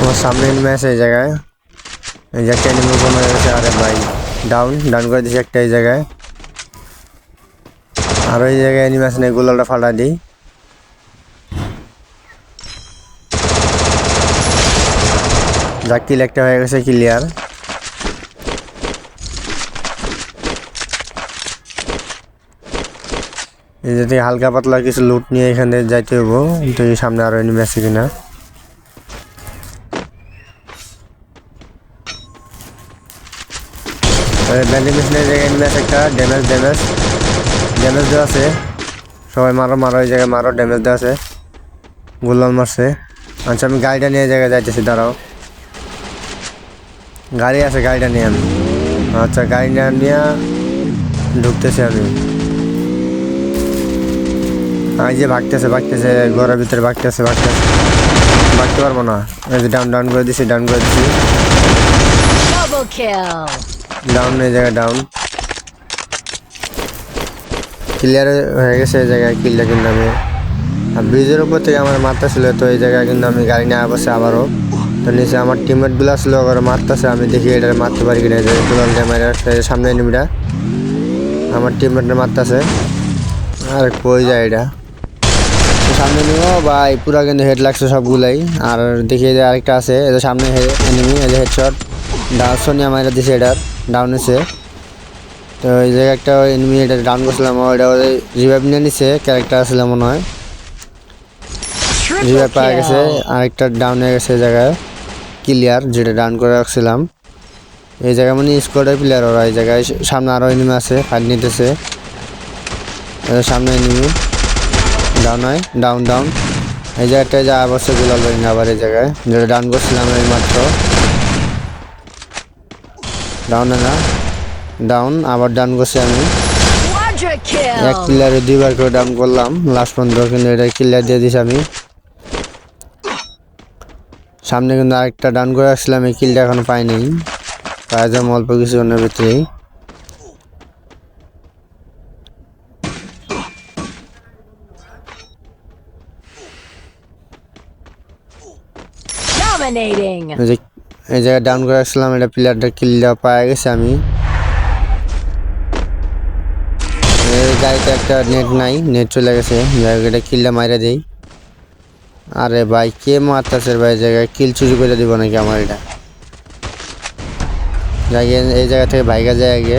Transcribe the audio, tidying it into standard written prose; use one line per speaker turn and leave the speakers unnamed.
আমার সামনে এনিমি আছে এই জায়গায়। এই যে একটা এনিমি কমে গেছে। আরে ভাই ডাউন করে দিয়েছে একটা এই জায়গায়। আর ওই জায়গায় এনিমি আছে না, গোলাটা ফাটা দিই। যা কিল একটা হয়ে গেছে, ক্লিয়ার। এই যে হালকা পাতলা কিছু লুট নিয়ে এখানে যাইতে হবো। কিন্তু সামনে আরো এনিমি আছে কিনা। ব্যান্ডিং মেশিনের জায়গায় এনিমি আছে একটা। ড্যামেজ দেওয়া আছে। সবাই মারো এই জায়গায় মারো, ড্যামেজ দেওয়া আছে। গোলাল মারছে। আচ্ছা আমি গাড়িটা নিয়ে জায়গায় যাইতেছি, দাঁড়াও। গাড়ি আছে, গাড়িটা নিয়ে আমি। আচ্ছা গাড়ি নিয়ে ঢুকতেছি আমি। এই যে ভাগতেছে ঘরের ভিতরে ভাগতেছে। ভাগতে পারবো না। এই যে ডাউন করে দিছি। ডাউন এই জায়গায় ডাউন। ক্লিয়ার হয়ে গেছে এই জায়গায় কিলটা। কিন্তু আমি ব্রিজের উপর থেকে আমার মারতে ছিল, তো এই জায়গায় কিন্তু আমি গাড়ি নিয়ে বসে আবারও। তো নিচে আমার টিমমেটগুলো আসলে ওরা মারতেছে। আমি দেখি এটা মারতে পারি কিনা। সামনে এনিমিটা আমার টিমমেটটা মারতেছে। আর কই যায় এটা সামনে নিও ভাই, পুরা কিন্তু হেড লাগছে সবগুলাই। আর দেখি যে আরেকটা আছে, এদের সামনে এনিমি। এই যে হেডশট সোনিয়া মাইরা দিছে, এটা ডাউন হয়েছে। তো এই জায়গায় একটা এনিমি এটা ডাউন করছিলাম, ওইটা রিভাইভ নিয়ে নিছে। ক্যারেক্টার আসলে মনে হয় রিভাইভ পাওয়া গেছে। আরেকটা ডাউন হয়ে গেছে এই জায়গায়, ক্লিয়ার, যেটা ডাউন করে রাখছিলাম। এই জায়গায় মানে স্কোয়াডের প্লেয়ার ওরা। এই জায়গায় সামনে আরও এনিমি আছে, ফাইট নিতেছে। সামনে এনিমি ডাউন। এই জায়গাটায় যা অবশ্যই গুলাল আবার এই জায়গায় যেটা ডাউন করছিলাম এই মাত্র। ডাউন আবার ডাউন করছি আমি। এক প্লেয়ারে 2বার করে ডাউন করলাম লাস্ট পর্যন্ত, কিন্তু এটা ক্লিয়ার দিয়ে দিছি আমি। সামনে কিন্তু আরেকটা ডাউন করে আসছিলাম, এই কিলটা এখনো পাইনি। পাওয়া যাবে অল্প কিছুক্ষণের ভিতরেই। এই জায়গায় ডাউন করে আসছিলাম, এটা প্লেয়ারটা কিলটা পাওয়া গেছে আমি। এই গাড়িতে একটা নেট নাই, নেট চলে গেছে। জায়গাটা কিলটা মাইরা দেই। আরে ভাই কে মারতেছে ভাই, জায়গায় কিল চুরি করে দিব নাকি আমার? এটা এই জায়গা থেকে ভাইগা যায় আগে।